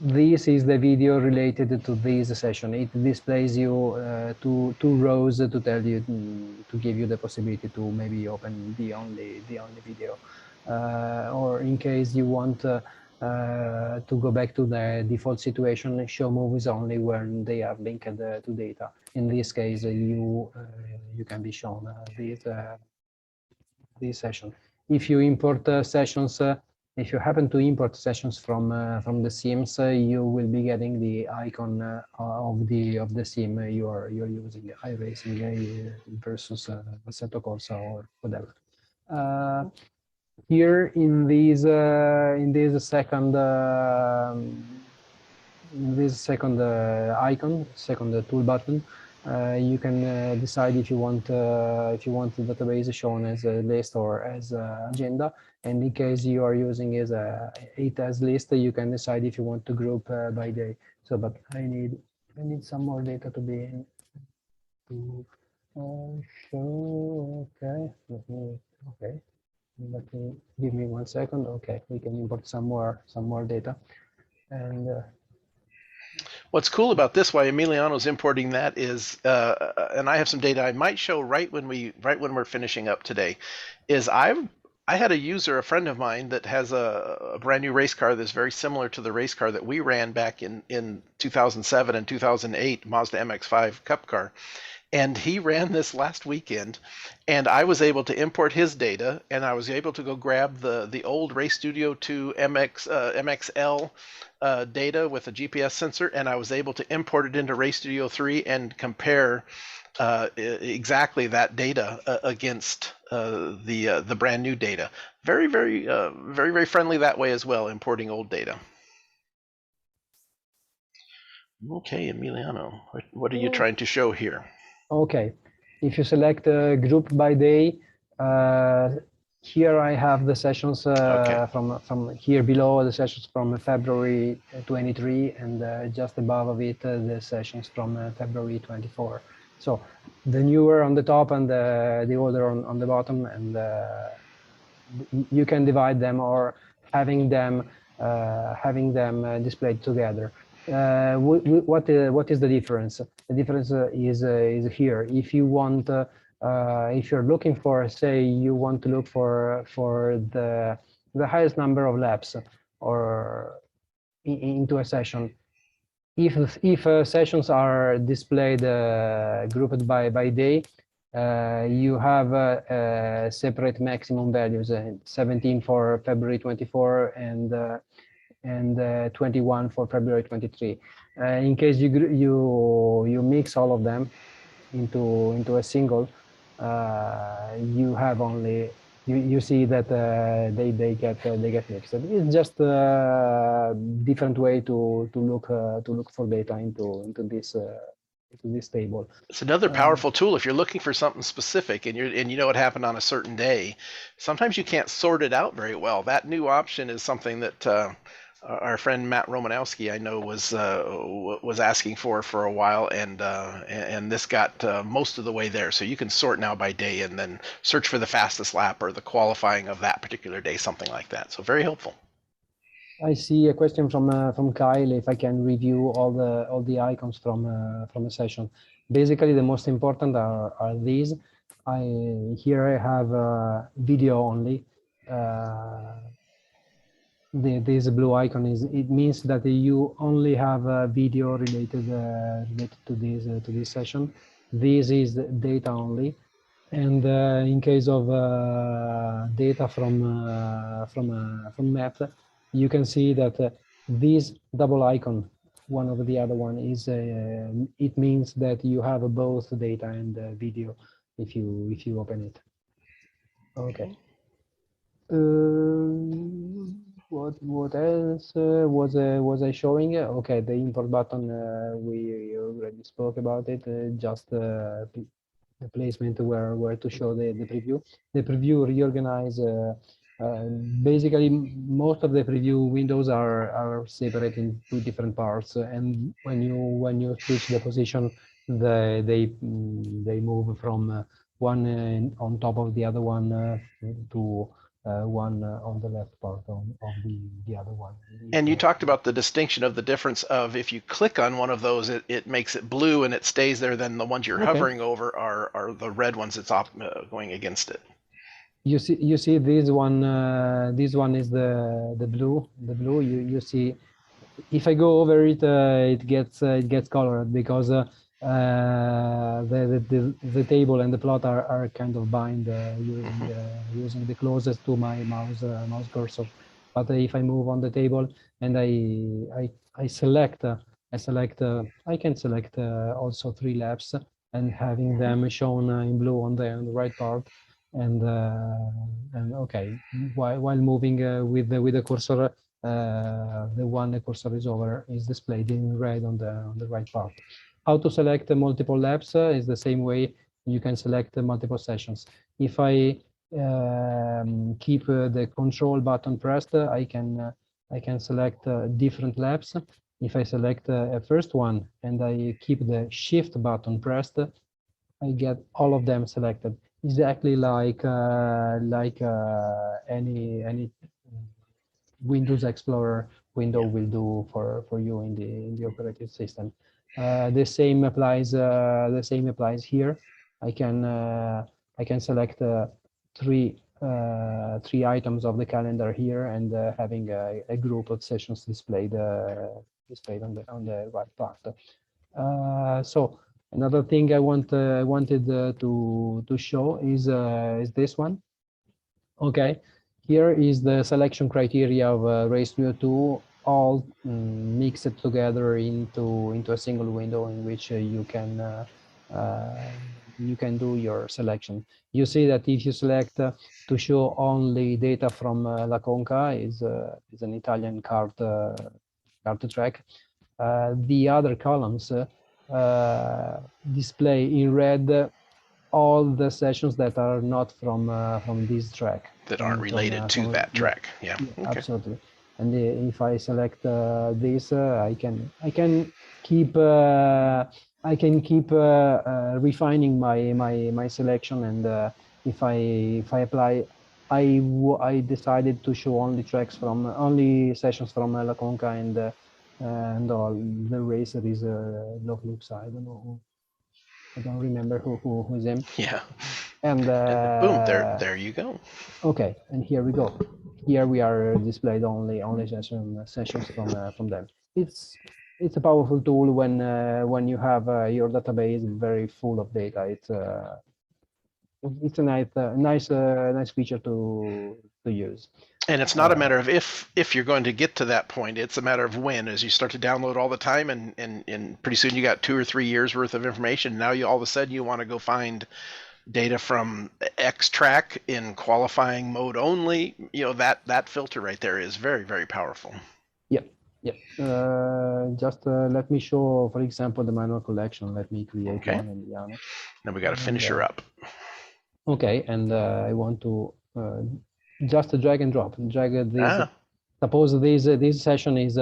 this is the video related to this session. It displays you two rows to tell you to give you the possibility to maybe open the only video, or in case you want to go back to the default situation, show movies only when they are linked to data. In this case, you can be shown this session. If you import sessions, if you happen to import sessions from the sims, you will be getting the icon of the sim you're using, iRacing versus Assetto Corsa or whatever. Here in this second icon, second tool button, you can decide if you want the database shown as a list or as agenda. And in case you are using it as list, you can decide if you want to group by day. So, but I need some more data to be in to show. Okay, okay. Let me give me 1 second. Okay, we can import some more data. And what's cool about this, why Emiliano's importing that is, and I have some data I might show right when we're finishing up today, is I had a user, a friend of mine, that has a brand new race car that's very similar to the race car that we ran back in 2007 and 2008, Mazda MX-5 Cup car. And he ran this last weekend, and I was able to import his data, and I was able to go grab the old Race Studio 2 MXL data with a GPS sensor, and I was able to import it into Race Studio 3 and compare exactly that data against the brand new data. Very, very, very friendly that way as well, importing old data. Okay, Emiliano, what are you trying to show here? Okay, if you select group by day, here I have the sessions from here below, the sessions from February 23, and just above of it, the sessions from February 24. So the newer on the top and the older on the bottom, and you can divide them or having them displayed together. What is the difference? The difference is here. If you want, if you're looking for, say, you want to look for the highest number of laps or into a session. If sessions are displayed grouped by day, you have separate maximum values: 17 for February 24 and 21 for February 23. In case you mix all of them into a single, you have only you see that they get mixed. It's just a different way to look for data into this table. It's another powerful tool if you're looking for something specific and you know what happened on a certain day. Sometimes you can't sort it out very well. That new option is something that our friend Matt Romanowski, I know, was asking for a while, and this got most of the way there. So you can sort now by day and then search for the fastest lap or the qualifying of that particular day, something like that. So very helpful. I see a question from Kyle if I can review all the icons from a session. Basically, the most important are these. Here I have video only. This blue icon it means that you only have a video related to this session. This is data only, and in case of data from map, you can see that this double icon, one over the other one, is it means that you have both data and video if you open it. Okay. What else was I showing? Okay, the import button, we already spoke about it. Just the placement where to show the preview. The preview reorganize. Basically, most of the preview windows are separate in two different parts, and when you switch the position, they move from one on top of the other one to one on the left part of the other one. And you talked about the distinction of the difference of if you click on one of those, it makes it blue and it stays there. Then the ones you're hovering over are the red ones that's going against it. You see this one. This one is the blue. The blue. You see, if I go over it, it gets colored because the table and the plot are kind of bind using the closest to my mouse cursor. But if I move on the table and I select I can select also 3 laps and having them shown in blue on the right part, and okay, while moving with the cursor, the one the cursor is over is displayed in red on the right part. How to select multiple laps is the same way you can select multiple sessions. If I keep the control button pressed, I can select different laps. If I select a first one and I keep the shift button pressed, I get all of them selected, exactly like any Windows Explorer window will do for you in the operating system. The same applies here. I can select three items of the calendar here and having a group of sessions displayed on the right part. So another thing I wanted to show is this one. Okay, here is the selection criteria of RS3A 2, all mixed together into a single window in which you can do your selection. You see that if you select to show only data from La Conca, is an Italian cart track. the other columns display in red all the sessions that are not from this track. That aren't related to that track. Yeah. Okay. Absolutely. And if I select this, I can keep refining my selection. And if I apply, I decided to show only sessions from La Conca and all the racer is Looks. I don't know. I don't remember who is him. Yeah. And boom, there you go. Okay, and here we go. Here we are displayed only sessions from them. It's a powerful tool when you have your database very full of data. It's a nice feature to use. And it's not a matter of if you're going to get to that point. It's a matter of when, as you start to download all the time, and pretty soon you got 2 or 3 years worth of information. Now you all of a sudden you want to go find data from X track in qualifying mode only. That filter right there is very, very powerful. Yep. Just let me show, for example, the manual collection. Let me create one, Emiliano. Now we got to finish her up. Okay, and I want to just drag and drop. Drag this. Suppose this session is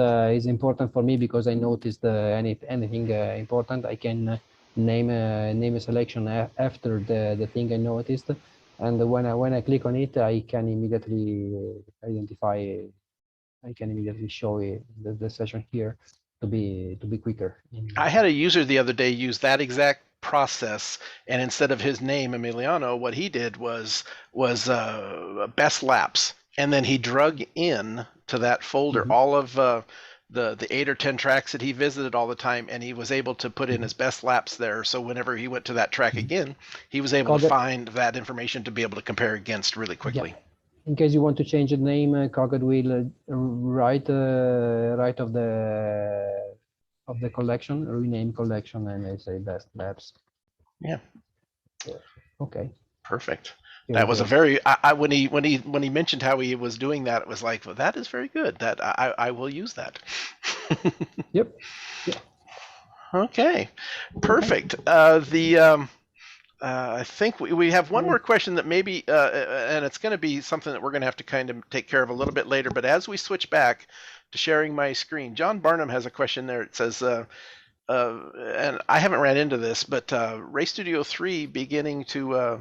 important for me because I noticed anything important. I can name a selection after the thing I noticed, and when I click on it, I can immediately identify. I can immediately show the session here to be quicker. I had a user the other day use that exact process, and instead of his name Emiliano, what he did was best laps, and then he drug in to that folder all of the 8 or 10 tracks that he visited all the time, and he was able to put in his best laps there. So whenever he went to that track again, he was able to find that information to be able to compare against really quickly. Yeah. In case you want to change the name, Cogged will right of the collection, rename collection, and I say best laps. Yeah. Okay. Perfect. That was a very when he mentioned how he was doing that, it was like, well, that is very good. That I will use that. Yep. Okay. Perfect. I think we have one more question that maybe, and it's going to be something that we're going to have to kind of take care of a little bit later. But as we switch back to sharing my screen, John Barnum has a question there. It says, and I haven't ran into this, but Race Studio 3 beginning to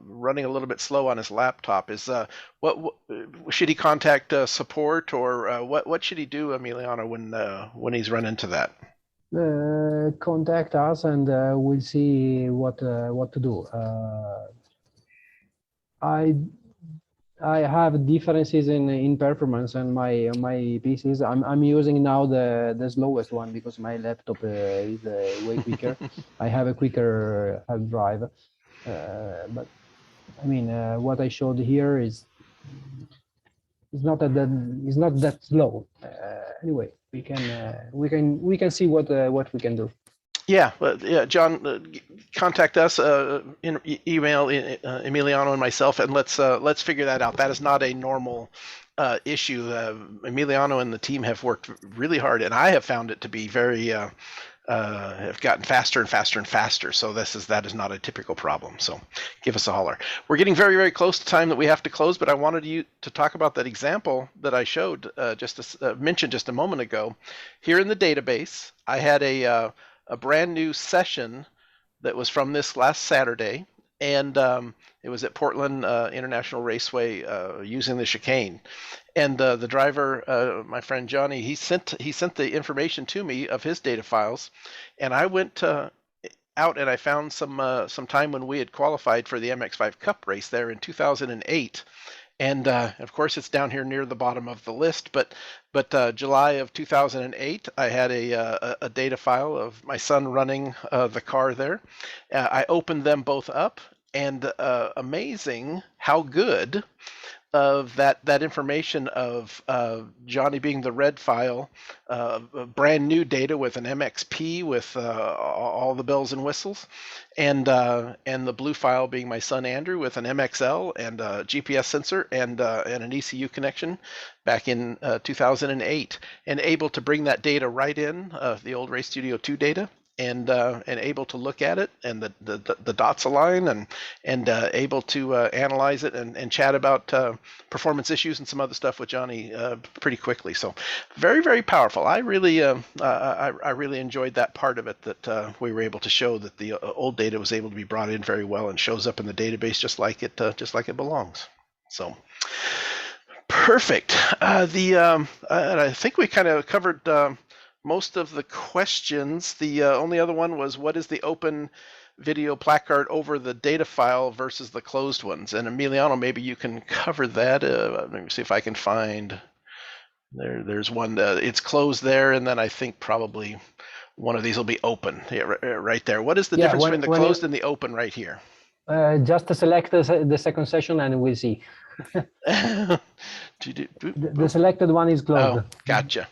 running a little bit slow on his laptop. Is what should he contact support, or what should he do, Emiliano, when he's run into that? Contact us and we'll see what to do. I have differences in performance and my PCs. I'm using now the slowest one because my laptop is way quicker. I have a quicker hard drive, but I mean what I showed here is not that slow. Anyway, we can see what we can do. Yeah, John, contact us, email Emiliano and myself, and let's figure that out. That is not a normal issue. Emiliano and the team have worked really hard, and I have found it to be very have gotten faster and faster and faster. So that is not a typical problem. So give us a holler. We're getting very, very close to time that we have to close, but I wanted you to talk about that example that I showed mentioned just a moment ago. Here in the database, I had a brand new session that was from this last Saturday, and it was at Portland International Raceway using the chicane. And the driver, my friend Johnny, he sent the information to me of his data files, and I went out and I found some time when we had qualified for the MX5 Cup race there in 2008. And of course, it's down here near the bottom of the list. But July of 2008, I had a data file of my son running the car there. I opened them both up, and amazing how good of that information of Johnny being the red file, brand new data with an MXP with all the bells and whistles, and the blue file being my son Andrew with an MXL and a GPS sensor and an ECU connection back in 2008, and able to bring that data right in, the old Race Studio 2 data, and able to look at it, and the dots align, and able to analyze it and chat about performance issues and some other stuff with Johnny pretty quickly. So very, very powerful. I really I really enjoyed that part of it, that we were able to show that the old data was able to be brought in very well and shows up in the database just like it belongs. So perfect. And I think we kind of covered most of the questions. The only other one was, what is the open video placard over the data file versus the closed ones? And Emiliano, maybe you can cover that. Let me see if I can find. There's one. It's closed there, and then I think probably one of these will be open. Yeah, right there. What is the difference between the closed and the open right here? Just select the second session and we'll see. The selected one is closed. Oh, gotcha.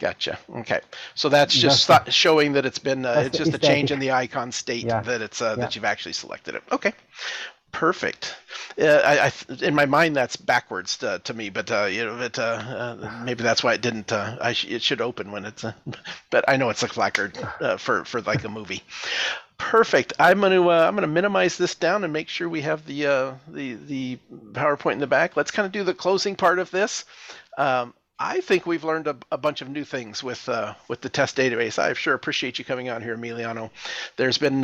Okay, so that's just showing that it's been it's just a change in the icon state, that it's that you've actually selected it. Okay, perfect. In my mind that's backwards to me, but maybe that's why it didn't. It should open when it's. But I know it's a placard for like a movie. Perfect. I'm gonna minimize this down and make sure we have the PowerPoint in the back. Let's kind of do the closing part of this. I think we've learned a bunch of new things with the test database. I sure appreciate you coming on here, Emiliano. There's been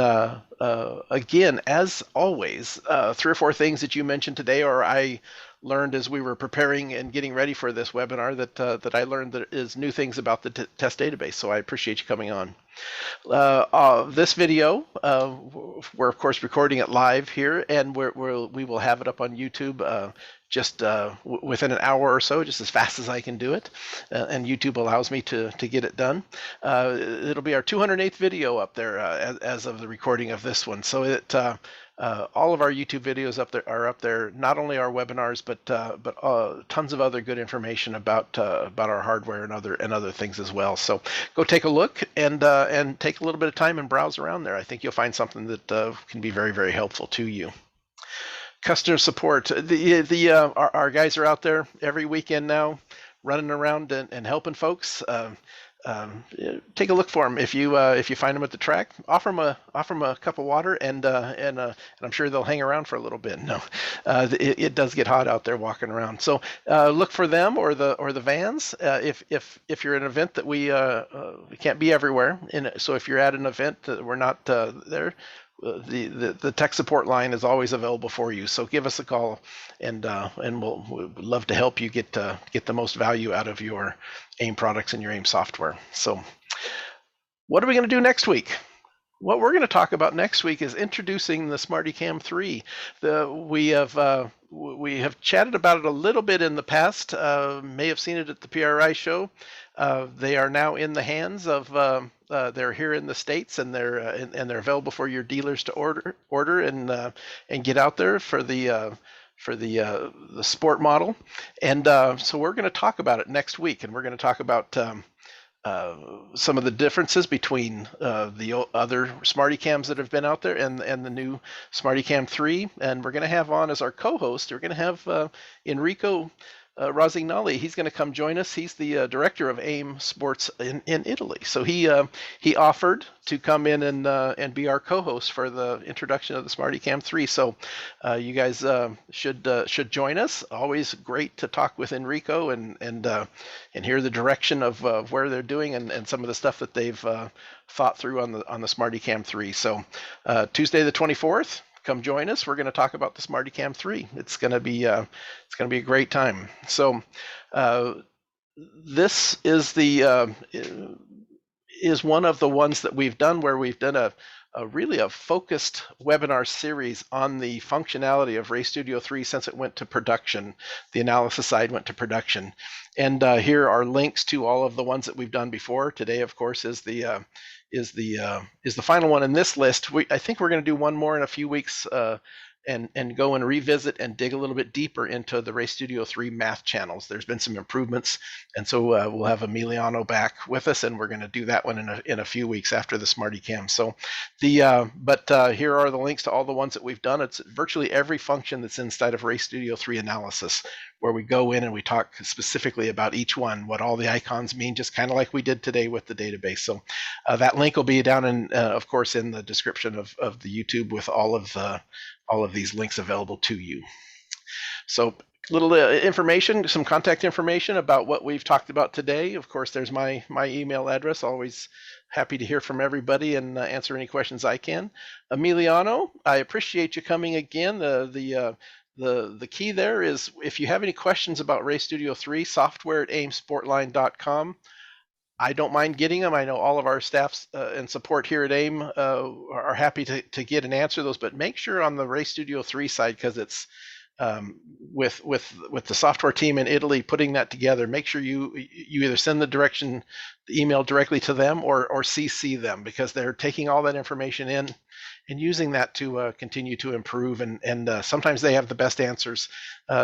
again, as always, 3 or 4 things that you mentioned today, or I learned as we were preparing and getting ready for this webinar, that I learned that is new things about the test database. So I appreciate you coming on. This video, we're of course recording it live here, and we will have it up on YouTube just within an hour or so, just as fast as I can do it, and YouTube allows me to get it done. It'll be our 208th video up there as of the recording of this one. So all of our YouTube videos are up there. Not only our webinars, but tons of other good information about our hardware and other things as well. So go take a look and take a little bit of time and browse around there. I think you'll find something that can be very, very helpful to you. Customer support. Our guys are out there every weekend now, running around and helping folks. Take a look for them. If you find them at the track, offer them a cup of water, and I'm sure they'll hang around for a little bit. No, it does get hot out there walking around. So look for them or the vans. If you're at an event that we can't be everywhere, so if you're at an event that we're not there, the tech support line is always available for you. So give us a call, and we'll love to help you get the most value out of your AIM products and your AIM software. So what are we going to do next week? What we're going to talk about next week is introducing the SmartyCam 3. We have chatted about it a little bit in the past. May have seen it at the PRI show. They are now in the hands of. They're here in the States, and they're available for your dealers to order and get out there for the sport model. And so we're going to talk about it next week, and we're going to talk about some of the differences between the other SmartyCams that have been out there and the new SmartyCam 3. And we're going to have on as our co-host, we're going to have Enrico Rosignoli. He's going to come join us. He's the director of AIM Sports in Italy. So he offered to come in and be our co-host for the introduction of the SmartyCam 3. So you guys should join us. Always great to talk with Enrico and hear the direction of where they're doing and some of the stuff that they've thought through on the SmartyCam 3. So Tuesday the 24th. Come join us. We're going to talk about the SmartyCam 3. It's going to be a great time. So this is is one of the ones that we've done where we've done a really focused webinar series on the functionality of Race Studio 3 since it went to production. The analysis side went to production, and here are links to all of the ones that we've done before. Today, of course, is the final one in this list. I think we're going to do one more in a few weeks and go and revisit and dig a little bit deeper into the Race Studio 3 math channels. There's been some improvements, and so we'll have Emiliano back with us, and we're going to do that one in a few weeks after the SmartyCam. So here are the links to all the ones that we've done. It's virtually every function that's inside of Race Studio 3 analysis, where we go in and we talk specifically about each one, what all the icons mean, just kind of like we did today with the database. So that link will be down in, of course, in the description of the YouTube with all of these links available to you. So little information, some contact information about what we've talked about today. Of course, there's my email address. Always happy to hear from everybody and answer any questions I can. Emiliano, I appreciate you coming again. The key there is, if you have any questions about Race Studio 3, software@aimsportline.com. I don't mind getting them. I know all of our staffs and support here at AIM are happy to get and answer those, but make sure on the Race Studio 3 side, because it's with the software team in Italy putting that together, make sure you either send the email directly to them or CC them, because they're taking all that information in and using that to continue to improve. And sometimes they have the best answers.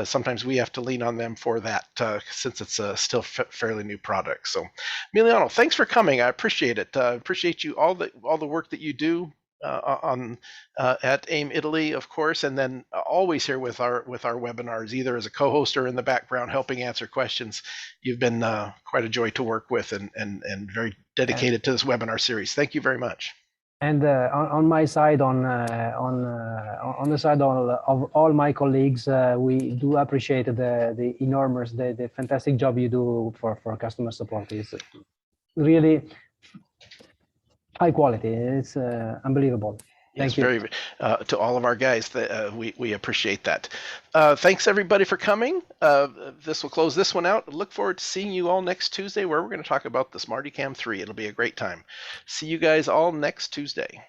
Sometimes we have to lean on them for that, since it's still fairly new product. So, Emiliano, thanks for coming. I appreciate it. Appreciate you all the work that you do at AIM Italy, of course, and then always here with our webinars, either as a co-host or in the background helping answer questions. You've been quite a joy to work with, and very dedicated to this webinar series. Thank you very much. And on my side, on the side of all my colleagues, we do appreciate the enormous, the fantastic job you do for customer support. It's really high quality. It's unbelievable. Thank you. Very, to all of our guys, we appreciate that. Thanks everybody for coming. This will close this one out. Look forward to seeing you all next Tuesday, where we're going to talk about the SmartyCam 3. It'll be a great time. See you guys all next Tuesday.